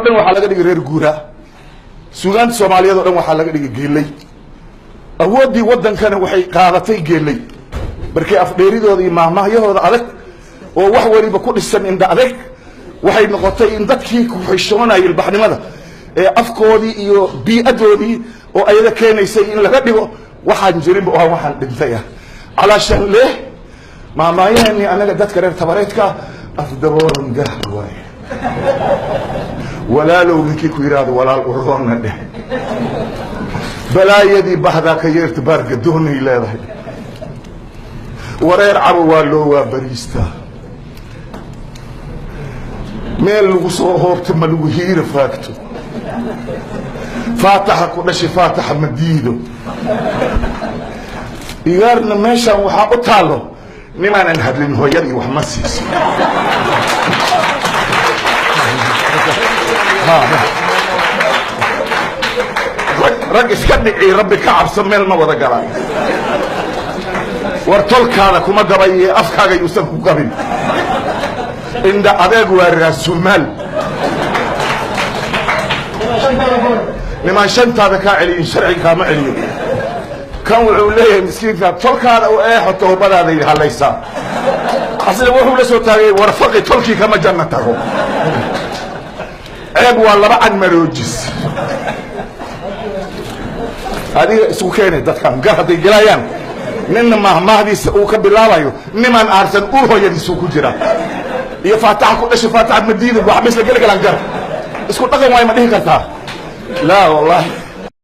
dhan waxaa laga dhigay reer guuraa suugaanta soomaaliyeed oo dhan waxaa laga dhigay geelay awooddii waddankana waxay qaadatay geelay markii afdheeridooda iyo maahmaahyahooda adag oo wax waliba ku dhisan indha adag waxay noqotay in dadkii ku xishoonayay ilbaxnimada ee afkoodii iyo bii'adoodii oo ayada keenaysay in laga dhigo waxaan jirinba oo waxaan dhintay ah calaashan leh maahmaahyaheenii annaga dadka reer tabareedka afdabooran gaah waaye walaalow ninkii ku yidhaahdo walaal uroonna dheh balaayadii bahdaa ka yeerta baargadoonay leedahay wareer cabo waa loo waabariistaa meel lagu soo hoobto ma lagu hiira faagto faataxa ku dhashay faataxa ma diido igaarna meeshaan waxaa u taallo nimaanan hadlin hooyadii wax ma siiso rag iska dhicii rabbi ka cabsa meel ma wada galaan war tolkaada kuma gabaye afkaaga yuusan ku gabin indha adeeg waa raasumaal nimaan shantaada kaa celiyin sharciga kaama celiyo kan wuxuu leeyahay miskiinka tolkaada u eexo towbadaaday hallaysaa asna wuxuu la soo taagay warfaqi tolkii kama janna tago ceeb waa laba can maroojis adiga isku keenay dadkan gar hadday gelayaan ninna mahmaahdiisa uu ka bilaabayo nimaan aarsan ur hooyadiisuu ku jira iyo faataxa ku dhashay faataxa madiida wax bis la geli galaan gar isku dhaqan waay ma dhihi kartaa laa wallahi